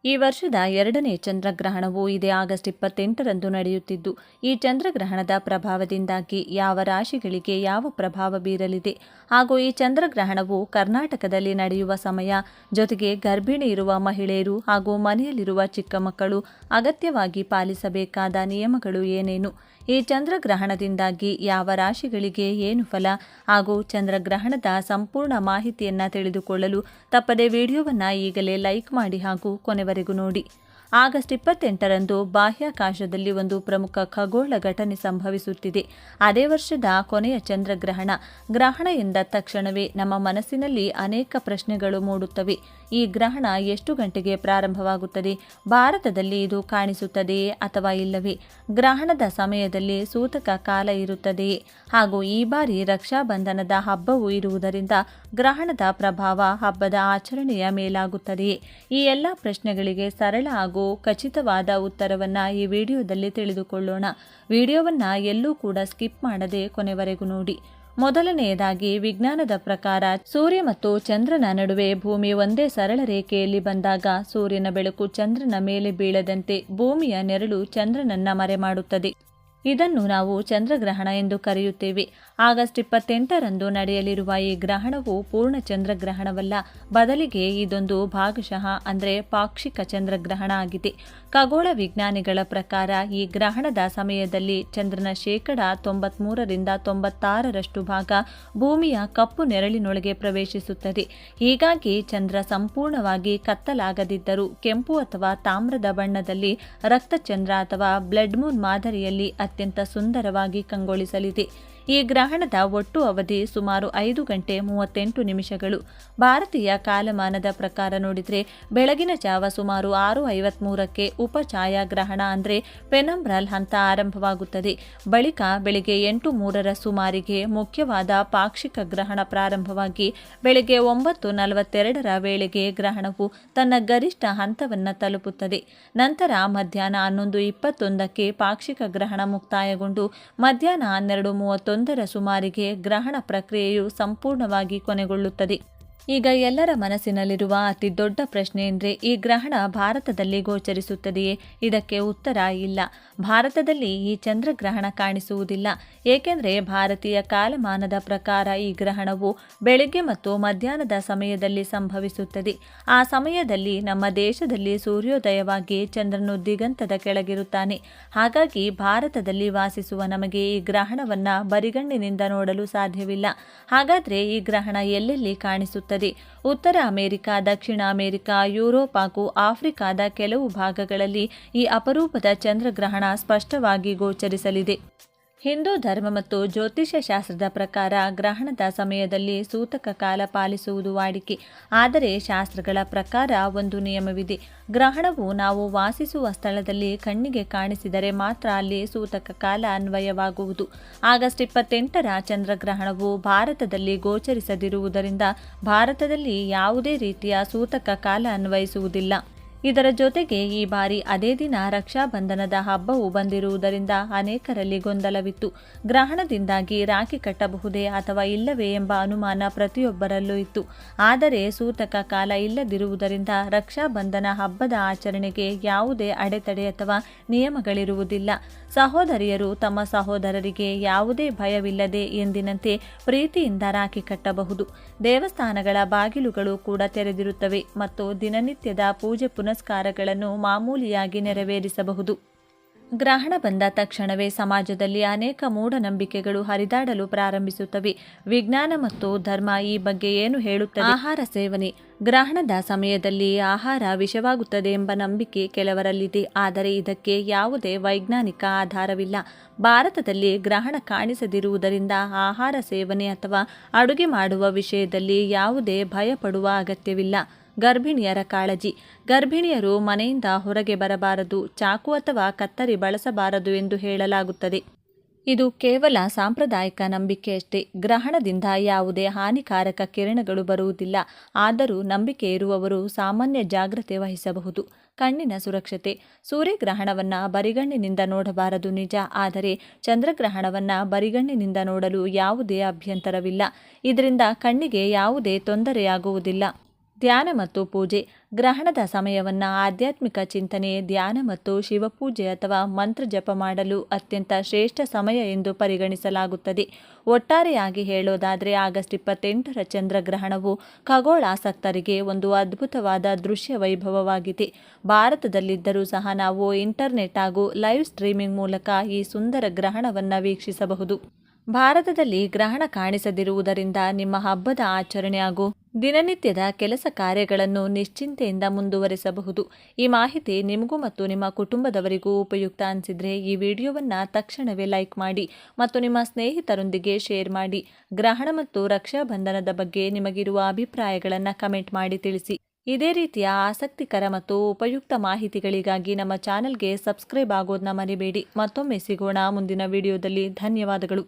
ಈ ವರ್ಷದ 2ನೇ ಚಂದ್ರಗ್ರಹಣವು ಇದೇ ಆಗಸ್ಟ್ 28ರಂದು ನಡೆಯುತ್ತಿದ್ದು, ಈ ಚಂದ್ರಗ್ರಹಣದ ಪ್ರಭಾವದಿಂದಾಗಿ ಯಾವ ರಾಶಿಗಳಿಗೆ ಯಾವ ಪ್ರಭಾವ ಬೀರಲಿದೆ ಹಾಗೂ ಈ ಚಂದ್ರಗ್ರಹಣವು ಕರ್ನಾಟಕದಲ್ಲಿ ನಡೆಯುವ ಸಮಯ, ಜೊತೆಗೆ ಗರ್ಭಿಣಿ ಇರುವ ಮಹಿಳೆಯರು ಹಾಗೂ ಮನೆಯಲ್ಲಿರುವ ಚಿಕ್ಕ ಮಕ್ಕಳು ಅಗತ್ಯವಾಗಿ ಪಾಲಿಸಬೇಕಾದ ನಿಯಮಗಳು ಏನೇನು, ಈ ಚಂದ್ರಗ್ರಹಣದಿಂದಾಗಿ ಯಾವ ರಾಶಿಗಳಿಗೆ ಏನು ಫಲ ಹಾಗೂ ಚಂದ್ರಗ್ರಹಣದ ಸಂಪೂರ್ಣ ಮಾಹಿತಿಯನ್ನು ತಿಳಿದುಕೊಳ್ಳಲು ತಪ್ಪದೆ ವಿಡಿಯೋವನ್ನು ಈಗಲೇ ಲೈಕ್ ಮಾಡಿ ಹಾಗೂ ಕೊನೆವರೆಗೂ ನೋಡಿ. ಆಗಸ್ಟ್ 28ರಂದು ಬಾಹ್ಯಾಕಾಶದಲ್ಲಿ ಒಂದು ಪ್ರಮುಖ ಖಗೋಳ ಘಟನೆ ಸಂಭವಿಸುತ್ತಿದೆ. ಅದೇ ವರ್ಷದ ಕೊನೆಯ ಚಂದ್ರಗ್ರಹಣ. ಗ್ರಹಣ ಎಂದ ತಕ್ಷಣವೇ ನಮ್ಮ ಮನಸ್ಸಿನಲ್ಲಿ ಅನೇಕ ಪ್ರಶ್ನೆಗಳು ಮೂಡುತ್ತವೆ. ಈ ಗ್ರಹಣ ಎಷ್ಟು ಗಂಟೆಗೆ ಪ್ರಾರಂಭವಾಗುತ್ತದೆ? ಭಾರತದಲ್ಲಿ ಇದು ಕಾಣಿಸುತ್ತದೆಯೇ ಅಥವಾ ಇಲ್ಲವೇ? ಗ್ರಹಣದ ಸಮಯದಲ್ಲಿ ಸೂತಕ ಕಾಲ ಇರುತ್ತದೆಯೇ? ಹಾಗೂ ಈ ಬಾರಿ ರಕ್ಷಾಬಂಧನದ ಹಬ್ಬವೂ ಇರುವುದರಿಂದ ಗ್ರಹಣದ ಪ್ರಭಾವ ಹಬ್ಬದ ಆಚರಣೆಯ ಮೇಲಾಗುತ್ತದೆಯೇ? ಈ ಎಲ್ಲ ಪ್ರಶ್ನೆಗಳಿಗೆ ಸರಳ ಹಾಗೂ ಖಚಿತವಾದ ಉತ್ತರವನ್ನು ಈ ವಿಡಿಯೋದಲ್ಲಿ ತಿಳಿದುಕೊಳ್ಳೋಣ. ವಿಡಿಯೋವನ್ನು ಎಲ್ಲೂ ಕೂಡ ಸ್ಕಿಪ್ ಮಾಡದೆ ಕೊನೆವರೆಗೂ ನೋಡಿ. ಮೊದಲನೆಯದಾಗಿ, ವಿಜ್ಞಾನದ ಪ್ರಕಾರ ಸೂರ್ಯ ಮತ್ತು ಚಂದ್ರನ ನಡುವೆ ಭೂಮಿ ಒಂದೇ ಸರಳ ರೇಖೆಯಲ್ಲಿ ಬಂದಾಗ ಸೂರ್ಯನ ಬೆಳಕು ಚಂದ್ರನ ಮೇಲೆ ಬೀಳದಂತೆ ಭೂಮಿಯ ನೆರಳು ಚಂದ್ರನನ್ನ ಮರೆಮಾಡುತ್ತದೆ. ಇದನ್ನು ನಾವು ಚಂದ್ರಗ್ರಹಣ ಎಂದು ಕರೆಯುತ್ತೇವೆ. ಆಗಸ್ಟ್ 28ರಂದು ನಡೆಯಲಿರುವ ಈ ಗ್ರಹಣವು ಪೂರ್ಣ ಚಂದ್ರಗ್ರಹಣವಲ್ಲ, ಬದಲಿಗೆ ಇದೊಂದು ಭಾಗಶಃ ಅಂದರೆ ಪಾಕ್ಷಿಕ ಚಂದ್ರಗ್ರಹಣ ಆಗಿದೆ. ಖಗೋಳ ವಿಜ್ಞಾನಿಗಳ ಪ್ರಕಾರ ಈ ಗ್ರಹಣದ ಸಮಯದಲ್ಲಿ ಚಂದ್ರನ 93ರಿಂದ 96ರಷ್ಟು ಭಾಗ ಭೂಮಿಯ ಕಪ್ಪು ನೆರಳಿನೊಳಗೆ ಪ್ರವೇಶಿಸುತ್ತದೆ. ಹೀಗಾಗಿ ಚಂದ್ರ ಸಂಪೂರ್ಣವಾಗಿ ಕತ್ತಲಾಗದಿದ್ದರೂ ಕೆಂಪು ಅಥವಾ ತಾಮ್ರದ ಬಣ್ಣದಲ್ಲಿ ರಕ್ತಚಂದ್ರ ಅಥವಾ ಬ್ಲಡ್ ಮೂನ್ ಮಾದರಿಯಲ್ಲಿ ಅತ್ಯಂತ ಸುಂದರವಾಗಿ ಕಂಗೊಳಿಸಲಿದೆ. ಈ ಗ್ರಹಣದ ಒಟ್ಟು ಅವಧಿ ಸುಮಾರು 5 ಗಂಟೆ 38 ನಿಮಿಷಗಳು. ಭಾರತೀಯ ಕಾಲಮಾನದ ಪ್ರಕಾರ ನೋಡಿದರೆ ಬೆಳಗಿನ ಜಾವ ಸುಮಾರು 6:53ಕ್ಕೆ ಉಪಛಾಯಾಗ್ರಹಣ ಅಂದರೆ ಪೆನಂಬ್ರಲ್ ಹಂತ ಆರಂಭವಾಗುತ್ತದೆ. ಬಳಿಕ ಬೆಳಗ್ಗೆ 8:03ರ ಸುಮಾರಿಗೆ ಮುಖ್ಯವಾದ ಪಾಕ್ಷಿಕ ಗ್ರಹಣ ಪ್ರಾರಂಭವಾಗಿ ಬೆಳಗ್ಗೆ 9:42ರ ವೇಳೆಗೆ ಗ್ರಹಣವು ತನ್ನ ಗರಿಷ್ಠ ಹಂತವನ್ನು ತಲುಪುತ್ತದೆ. ನಂತರ ಮಧ್ಯಾಹ್ನ 11:21ಕ್ಕೆ ಪಾಕ್ಷಿಕ ಗ್ರಹಣ ಮುಕ್ತಾಯಗೊಂಡು ಮಧ್ಯಾಹ್ನ 12:31ರ ಸುಮಾರಿಗೆ ಗ್ರಹಣ ಪ್ರಕ್ರಿಯೆಯು ಸಂಪೂರ್ಣವಾಗಿ ಕೊನೆಗೊಳ್ಳುತ್ತದೆ. ಈಗ ಎಲ್ಲರ ಮನಸ್ಸಿನಲ್ಲಿರುವ ಅತಿ ದೊಡ್ಡ ಪ್ರಶ್ನೆ ಎಂದರೆ, ಈ ಗ್ರಹಣ ಭಾರತದಲ್ಲಿ ಗೋಚರಿಸುತ್ತದೆಯೇ? ಇದಕ್ಕೆ ಉತ್ತರ ಇಲ್ಲ. ಭಾರತದಲ್ಲಿ ಈ ಚಂದ್ರಗ್ರಹಣ ಕಾಣಿಸುವುದಿಲ್ಲ. ಏಕೆಂದರೆ ಭಾರತೀಯ ಕಾಲಮಾನದ ಪ್ರಕಾರ ಈ ಗ್ರಹಣವು ಬೆಳಗ್ಗೆ ಮತ್ತು ಮಧ್ಯಾಹ್ನದ ಸಮಯದಲ್ಲಿ ಸಂಭವಿಸುತ್ತದೆ. ಆ ಸಮಯದಲ್ಲಿ ನಮ್ಮ ದೇಶದಲ್ಲಿ ಸೂರ್ಯೋದಯವಾಗಿ ಚಂದ್ರನು ದಿಗಂತದ ಕೆಳಗಿರುತ್ತಾನೆ. ಹಾಗಾಗಿ ಭಾರತದಲ್ಲಿ ವಾಸಿಸುವ ನಮಗೆ ಈ ಗ್ರಹಣವನ್ನು ಬರಿಗಣ್ಣಿನಿಂದ ನೋಡಲು ಸಾಧ್ಯವಿಲ್ಲ. ಹಾಗಾದರೆ ಈ ಗ್ರಹಣ ಎಲ್ಲೆಲ್ಲಿ ಕಾಣಿಸುತ್ತದೆ? ಉತ್ತರ ಅಮೆರಿಕ, ದಕ್ಷಿಣ ಅಮೆರಿಕ, ಯುರೋಪ್ ಹಾಗೂ ಆಫ್ರಿಕಾದ ಕೆಲವು ಭಾಗಗಳಲ್ಲಿ ಈ ಅಪರೂಪದ ಚಂದ್ರಗ್ರಹಣ ಸ್ಪಷ್ಟವಾಗಿ ಗೋಚರಿಸಲಿದೆ. ಹಿಂದೂ ಧರ್ಮ ಮತ್ತು ಜ್ಯೋತಿಷ್ಯ ಶಾಸ್ತ್ರದ ಪ್ರಕಾರ ಗ್ರಹಣದ ಸಮಯದಲ್ಲಿ ಸೂತಕ ಕಾಲ ಪಾಲಿಸುವುದು ವಾಡಿಕೆ. ಆದರೆ ಶಾಸ್ತ್ರಗಳ ಪ್ರಕಾರ ಒಂದು ನಿಯಮವಿದೆ. ಗ್ರಹಣವು ನಾವು ವಾಸಿಸುವ ಸ್ಥಳದಲ್ಲಿ ಕಣ್ಣಿಗೆ ಕಾಣಿಸಿದರೆ ಮಾತ್ರ ಅಲ್ಲಿ ಸೂತಕ ಕಾಲ ಅನ್ವಯವಾಗುವುದು. ಆಗಸ್ಟ್ 28ರ ಚಂದ್ರಗ್ರಹಣವು ಭಾರತದಲ್ಲಿ ಗೋಚರಿಸದಿರುವುದರಿಂದ ಭಾರತದಲ್ಲಿ ಯಾವುದೇ ರೀತಿಯ ಸೂತಕ ಕಾಲ ಅನ್ವಯಿಸುವುದಿಲ್ಲ. ಇದರ ಜೊತೆಗೆ ಈ ಬಾರಿ ಅದೇ ದಿನ ರಕ್ಷಾಬಂಧನದ ಹಬ್ಬವು ಬಂದಿರುವುದರಿಂದ ಅನೇಕರಲ್ಲಿ ಗೊಂದಲವಿತ್ತು. ಗ್ರಹಣದಿಂದಾಗಿ ರಾಖಿ ಕಟ್ಟಬಹುದೇ ಅಥವಾ ಇಲ್ಲವೇ ಎಂಬ ಅನುಮಾನ ಪ್ರತಿಯೊಬ್ಬರಲ್ಲೂ ಇತ್ತು. ಆದರೆ ಸೂತಕ ಕಾಲ ಇಲ್ಲದಿರುವುದರಿಂದ ರಕ್ಷಾಬಂಧನ ಹಬ್ಬದ ಆಚರಣೆಗೆ ಯಾವುದೇ ಅಡೆತಡೆ ಅಥವಾ ನಿಯಮಗಳಿರುವುದಿಲ್ಲ. ಸಹೋದರಿಯರು ತಮ್ಮ ಸಹೋದರರಿಗೆ ಯಾವುದೇ ಭಯವಿಲ್ಲದೆ ಎಂದಿನಂತೆ ಪ್ರೀತಿಯಿಂದ ರಾಖಿ ಕಟ್ಟಬಹುದು. ದೇವಸ್ಥಾನಗಳ ಬಾಗಿಲುಗಳು ಕೂಡ ತೆರೆದಿರುತ್ತವೆ ಮತ್ತು ದಿನನಿತ್ಯದ ಪೂಜೆ ಪುನಸ್ಕಾರಗಳನ್ನು ಮಾಮೂಲಿಯಾಗಿ ನೆರವೇರಿಸಬಹುದು. ಗ್ರಹಣ ಬಂದ ತಕ್ಷಣವೇ ಸಮಾಜದಲ್ಲಿ ಅನೇಕ ಮೂಢನಂಬಿಕೆಗಳು ಹರಿದಾಡಲು ಪ್ರಾರಂಭಿಸುತ್ತವೆ. ವಿಜ್ಞಾನ ಮತ್ತು ಧರ್ಮ ಈ ಬಗ್ಗೆ ಏನು ಹೇಳುತ್ತದೆ? ಆಹಾರ ಸೇವನೆ. ಗ್ರಹಣದ ಸಮಯದಲ್ಲಿ ಆಹಾರ ವಿಷವಾಗುತ್ತದೆ ಎಂಬ ನಂಬಿಕೆ ಕೆಲವರಲ್ಲಿದೆ. ಆದರೆ ಇದಕ್ಕೆ ಯಾವುದೇ ವೈಜ್ಞಾನಿಕ ಆಧಾರವಿಲ್ಲ. ಭಾರತದಲ್ಲಿ ಗ್ರಹಣ ಕಾಣಿಸದಿರುವುದರಿಂದ ಆಹಾರ ಸೇವನೆ ಅಥವಾ ಅಡುಗೆ ಮಾಡುವ ವಿಷಯದಲ್ಲಿ ಯಾವುದೇ ಭಯಪಡುವ ಅಗತ್ಯವಿಲ್ಲ. ಗರ್ಭಿಣಿಯರ ಕಾಳಜಿ. ಗರ್ಭಿಣಿಯರು ಮನೆಯಿಂದ ಹೊರಗೆ ಬರಬಾರದು, ಚಾಕು ಅಥವಾ ಕತ್ತರಿ ಬಳಸಬಾರದು ಎಂದು ಹೇಳಲಾಗುತ್ತದೆ. ಇದು ಕೇವಲ ಸಾಂಪ್ರದಾಯಿಕ ನಂಬಿಕೆಯಷ್ಟೇ. ಗ್ರಹಣದಿಂದ ಯಾವುದೇ ಹಾನಿಕಾರಕ ಕಿರಣಗಳು ಬರುವುದಿಲ್ಲ. ಆದರೂ ನಂಬಿಕೆ ಇರುವವರು ಸಾಮಾನ್ಯ ಜಾಗ್ರತೆ ವಹಿಸಬಹುದು. ಕಣ್ಣಿನ ಸುರಕ್ಷತೆ. ಸೂರ್ಯಗ್ರಹಣವನ್ನು ಬರಿಗಣ್ಣಿನಿಂದ ನೋಡಬಾರದು ನಿಜ, ಆದರೆ ಚಂದ್ರಗ್ರಹಣವನ್ನು ಬರಿಗಣ್ಣಿನಿಂದ ನೋಡಲು ಯಾವುದೇ ಅಭ್ಯಂತರವಿಲ್ಲ. ಇದರಿಂದ ಕಣ್ಣಿಗೆ ಯಾವುದೇ ತೊಂದರೆಯಾಗುವುದಿಲ್ಲ. ಧ್ಯಾನ ಮತ್ತು ಪೂಜೆ. ಗ್ರಹಣದ ಸಮಯವನ್ನು ಆಧ್ಯಾತ್ಮಿಕ ಚಿಂತನೆ, ಧ್ಯಾನ ಮತ್ತು ಶಿವಪೂಜೆ ಅಥವಾ ಮಂತ್ರ ಜಪ ಮಾಡಲು ಅತ್ಯಂತ ಶ್ರೇಷ್ಠ ಸಮಯ ಎಂದು ಪರಿಗಣಿಸಲಾಗುತ್ತದೆ. ಒಟ್ಟಾರೆಯಾಗಿ ಹೇಳೋದಾದರೆ ಆಗಸ್ಟ್ 28ರ ಚಂದ್ರಗ್ರಹಣವು ಖಗೋಳಾಸಕ್ತರಿಗೆ ಒಂದು ಅದ್ಭುತವಾದ ದೃಶ್ಯ ವೈಭವವಾಗಿದೆ. ಭಾರತದಲ್ಲಿದ್ದರೂ ಸಹ ನಾವು ಇಂಟರ್ನೆಟ್ ಹಾಗೂ ಲೈವ್ ಸ್ಟ್ರೀಮಿಂಗ್ ಮೂಲಕ ಈ ಸುಂದರ ಗ್ರಹಣವನ್ನು ವೀಕ್ಷಿಸಬಹುದು. ಭಾರತದಲ್ಲಿ ಗ್ರಹಣ ಕಾಣಿಸದಿರುವುದರಿಂದ ನಿಮ್ಮ ಹಬ್ಬದ ಆಚರಣೆ ಹಾಗೂ ದಿನನಿತ್ಯದ ಕೆಲಸ ಕಾರ್ಯಗಳನ್ನು ನಿಶ್ಚಿಂತೆಯಿಂದ ಮುಂದುವರಿಸಬಹುದು. ಈ ಮಾಹಿತಿ ನಿಮಗೂ ಮತ್ತು ನಿಮ್ಮ ಕುಟುಂಬದವರಿಗೂ ಉಪಯುಕ್ತ ಅನಿಸಿದರೆ ಈ ವಿಡಿಯೋವನ್ನು ತಕ್ಷಣವೇ ಲೈಕ್ ಮಾಡಿ ಮತ್ತು ನಿಮ್ಮ ಸ್ನೇಹಿತರೊಂದಿಗೆ ಶೇರ್ ಮಾಡಿ. ಗ್ರಹಣ ಮತ್ತು ರಕ್ಷಾಬಂಧನದ ಬಗ್ಗೆ ನಿಮಗಿರುವ ಅಭಿಪ್ರಾಯಗಳನ್ನು ಕಮೆಂಟ್ ಮಾಡಿ ತಿಳಿಸಿ. ಇದೇ ರೀತಿಯ ಆಸಕ್ತಿಕರ ಮತ್ತು ಉಪಯುಕ್ತ ಮಾಹಿತಿಗಳಿಗಾಗಿ ನಮ್ಮ ಚಾನೆಲ್ಗೆ ಸಬ್ಸ್ಕ್ರೈಬ್ ಆಗೋದನ್ನ ಮರಿಬೇಡಿ. ಮತ್ತೊಮ್ಮೆ ಸಿಗೋಣ ಮುಂದಿನ ವಿಡಿಯೋದಲ್ಲಿ. ಧನ್ಯವಾದಗಳು.